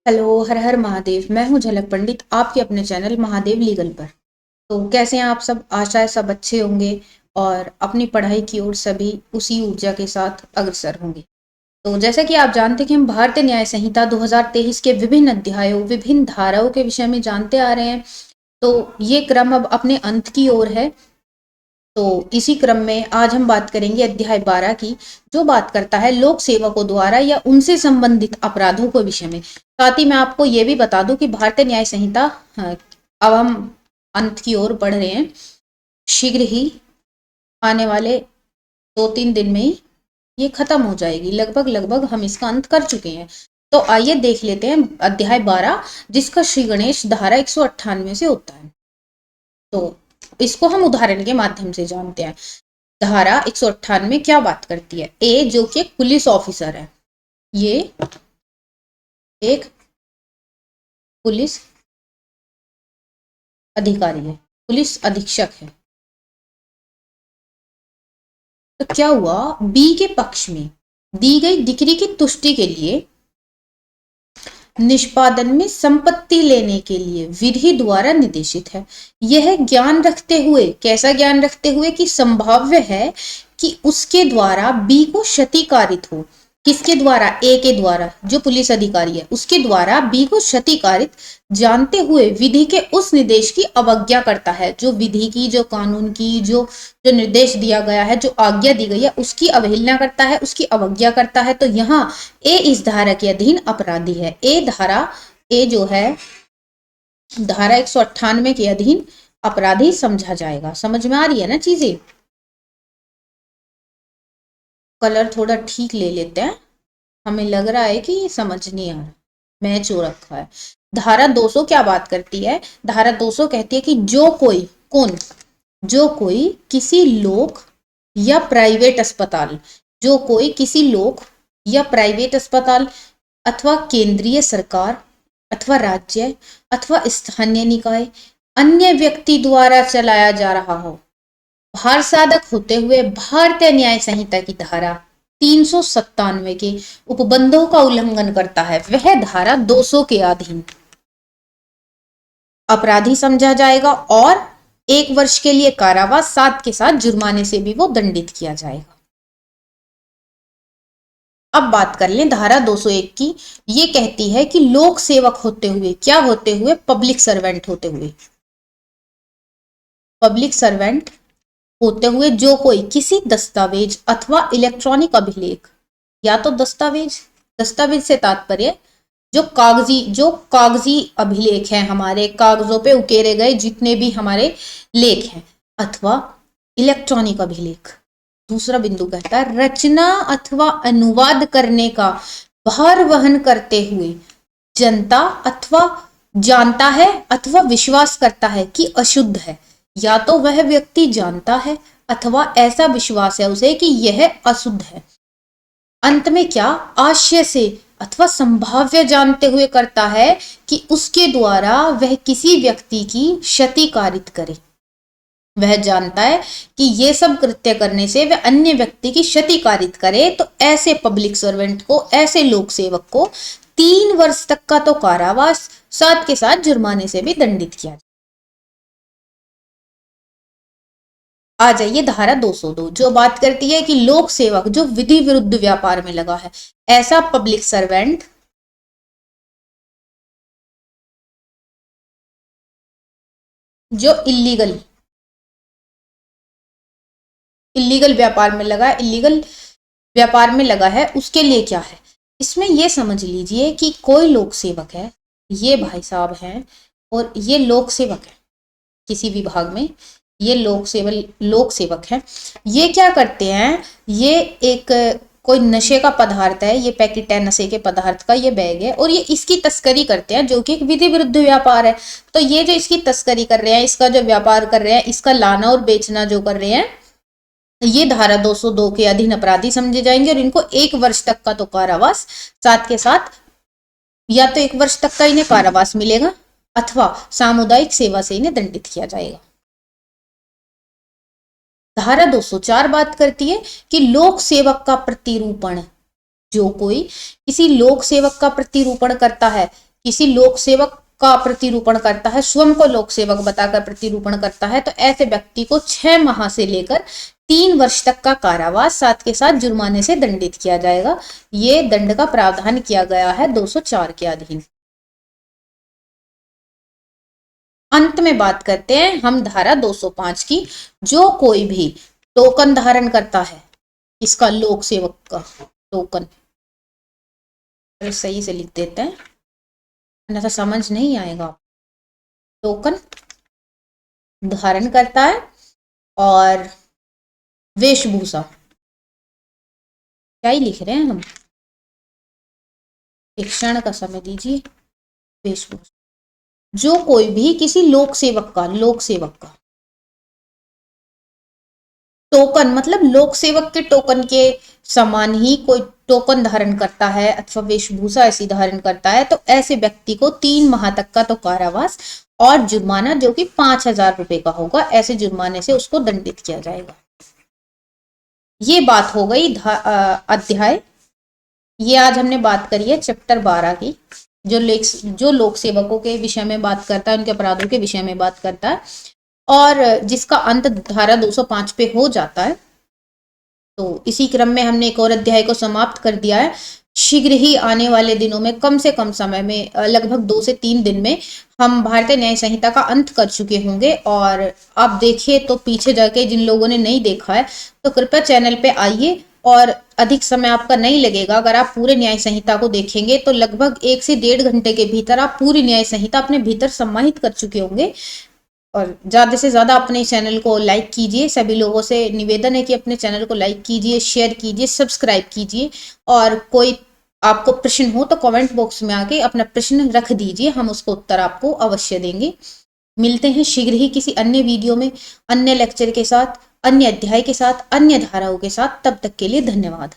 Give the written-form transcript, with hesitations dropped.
Hello, हर हर महादेव। मैं हूँ झलक पंडित, आपके अपने चैनल महादेव लीगल पर। तो कैसे हैं आप सब? आशा है सब अच्छे होंगे और अपनी पढ़ाई की ओर सभी उसी ऊर्जा के साथ अग्रसर होंगे। तो जैसा कि आप जानते हैं कि हम भारतीय न्याय संहिता 2023 के विभिन्न अध्यायों, विभिन्न धाराओं के विषय में जानते आ रहे हैं। तो ये क्रम अब अपने अंत की ओर है। तो इसी क्रम में आज हम बात करेंगे अध्याय 12 की, जो बात करता है लोक सेवकों द्वारा या उनसे संबंधित अपराधों के विषय में। साथ ही मैं आपको ये भी बता दूं कि भारतीय न्याय संहिता, अब हम अंत की ओर बढ़ रहे हैं। शीघ्र ही आने वाले 2-3 दिन में ही ये खत्म हो जाएगी। लगभग लगभग हम इसका अंत कर चुके हैं। तो आइए देख लेते हैं अध्याय 12, जिसका श्री गणेश धारा 198 से होता है। तो इसको हम उदाहरण के माध्यम से जानते हैं। धारा 198 क्या बात करती है? ए, जो कि एक पुलिस ऑफिसर है, ये एक पुलिस अधिकारी है, पुलिस अधीक्षक है। तो क्या हुआ, बी के पक्ष में दी गई डिक्री की तुष्टि के लिए निष्पादन में संपत्ति लेने के लिए विधि द्वारा निर्देशित है। यह ज्ञान रखते हुए, कैसा ज्ञान रखते हुए कि संभाव्य है कि उसके द्वारा बी को क्षति कारित हो। किसके द्वारा? ए के द्वारा, जो पुलिस अधिकारी है उसके द्वारा बी को क्षति कारित जानते हुए विधि के उस निर्देश की अवज्ञा करता है। जो विधि की, जो कानून की, जो जो निर्देश दिया गया है, जो आज्ञा दी गई है, उसकी अवहेलना करता है, उसकी अवज्ञा करता है। तो यहाँ ए इस धारा के अधीन अपराधी है। ए जो है धारा 198 के अधीन अपराधी समझा जाएगा। समझ में आ रही है ना चीजें? कलर थोड़ा ठीक ले लेते हैं, हमें लग रहा है कि समझ नहीं आ रहा, मैच हो रखा है। धारा 200 क्या बात करती है? धारा 200 कहती है कि जो कोई, कौन? जो कोई किसी लोक या प्राइवेट अस्पताल, जो कोई किसी लोक या प्राइवेट अस्पताल अथवा केंद्रीय सरकार अथवा राज्य अथवा स्थानीय निकाय अन्य व्यक्ति द्वारा चलाया जा रहा हो, भार साधक होते हुए भारतीय न्याय संहिता की धारा 397 के उपबंधों का उल्लंघन करता है, वह धारा 200 के अधीन अपराधी समझा जाएगा और 1 वर्ष के लिए कारावास, साथ के साथ जुर्माने से भी वो दंडित किया जाएगा। अब बात कर लें धारा 201 की। ये कहती है कि लोक सेवक होते हुए, क्या होते हुए? पब्लिक सर्वेंट होते हुए, पब्लिक सर्वेंट होते हुए जो कोई किसी दस्तावेज अथवा इलेक्ट्रॉनिक अभिलेख, या तो दस्तावेज, दस्तावेज से तात्पर्य जो कागजी अभिलेख हैं, हमारे कागजों पे उकेरे गए जितने भी हमारे लेख हैं, अथवा इलेक्ट्रॉनिक अभिलेख। दूसरा बिंदु कहता है रचना अथवा अनुवाद करने का भार वहन करते हुए जनता अथवा जानता है अथवा विश्वास करता है कि अशुद्ध है, या तो वह व्यक्ति जानता है अथवा ऐसा विश्वास है उसे कि यह अशुद्ध है। अंत में क्या? आशय से अथवा संभाव्य जानते हुए करता है कि उसके द्वारा वह किसी व्यक्ति की क्षति कारित करे। वह जानता है कि ये सब कृत्य करने से वह अन्य व्यक्ति की क्षति कारित करे। तो ऐसे पब्लिक सर्वेंट को, ऐसे लोक सेवक को 3 वर्ष तक का तो कारावास, साथ के साथ जुर्माने से भी दंडित किया। आ जाइए धारा 202, जो बात करती है कि लोक सेवक जो विधि विरुद्ध व्यापार में लगा है, ऐसा पब्लिक सर्वेंट जो इलीगल इलीगल व्यापार में लगा, इलीगल व्यापार में लगा है, उसके लिए क्या है? इसमें यह समझ लीजिए कि कोई लोक सेवक है, ये भाई साहब हैं और ये लोक सेवक है किसी विभाग में, ये लोक सेवक है। ये क्या करते हैं? ये एक कोई नशे का पदार्थ है, ये पैकेट है नशे के पदार्थ का, ये बैग है, और ये इसकी तस्करी करते हैं, जो कि एक विधि विरुद्ध व्यापार है। तो ये जो इसकी तस्करी कर रहे हैं, इसका जो व्यापार कर रहे हैं, इसका लाना और बेचना जो कर रहे हैं, ये धारा 202 के अधीन अपराधी समझे जाएंगे और इनको 1 वर्ष तक का तो कारावास, साथ के साथ या तो 1 वर्ष तक का इन्हें कारावास मिलेगा अथवा सामुदायिक सेवा से इन्हें दंडित किया जाएगा। धारा 204 बात करती है कि लोक सेवक का प्रतिरूपण, जो कोई किसी लोक सेवक का प्रतिरूपण करता है, किसी लोक सेवक का प्रतिरूपण करता है, स्वयं को लोक सेवक बताकर प्रतिरूपण करता है, तो ऐसे व्यक्ति को 6 माह से लेकर 3 वर्ष तक का कारावास साथ के साथ जुर्माने से दंडित किया जाएगा। ये दंड का प्रावधान किया गया है 204 के अधीन। अंत में बात करते हैं हम धारा 205 की। जो कोई भी टोकन धारण करता है, इसका लोक सेवक का टोकन, सही से लिख देते हैं अन्यथा समझ नहीं आएगा। टोकन धारण करता है और वेशभूषा, क्या ही लिख रहे हैं हम, एक क्षण का समय दीजिए। वेशभूषा, जो कोई भी किसी लोक सेवक का टोकन, मतलब लोक सेवक के टोकन के समान ही कोई टोकन धारण करता है अथवा वेशभूषा ऐसी धारण करता है, तो ऐसे व्यक्ति को 3 माह तक का तो कारावास और जुर्माना जो कि 5,000 रुपए का होगा, ऐसे जुर्माने से उसको दंडित किया जाएगा। ये बात हो गई अध्याय, ये आज हमने बात करी है चैप्टर 12 की, जो लोक सेवकों के विषय में बात करता है, उनके अपराधों के विषय में बात करता है, और जिसका अंत धारा 205 पे हो जाता है। तो इसी क्रम में हमने एक और अध्याय को समाप्त कर दिया है। शीघ्र ही आने वाले दिनों में, कम से कम समय में, लगभग 2 से 3 दिन में हम भारतीय न्याय संहिता का अंत कर चुके होंगे। और आप देखिए तो पीछे जाके जिन लोगों ने नहीं देखा है तो कृपया चैनल पे आइए, और अधिक समय आपका नहीं लगेगा। अगर आप पूरे न्याय संहिता को देखेंगे तो लगभग 1 से 1.5 घंटे के भीतर आप पूरी न्याय संहिता अपने भीतर समाहित कर चुके होंगे। और ज़्यादा से ज़्यादा अपने चैनल को लाइक कीजिए। सभी लोगों से निवेदन है कि अपने चैनल को लाइक कीजिए, शेयर कीजिए, सब्सक्राइब कीजिए। और कोई आपको प्रश्न हो तो कमेंट बॉक्स में आके अपना प्रश्न रख दीजिए, हम उसको उत्तर आपको अवश्य देंगे। मिलते हैं शीघ्र ही किसी अन्य वीडियो में, अन्य लेक्चर के साथ, अन्य अध्याय के साथ, अन्य धाराओं के साथ। तब तक के लिए धन्यवाद।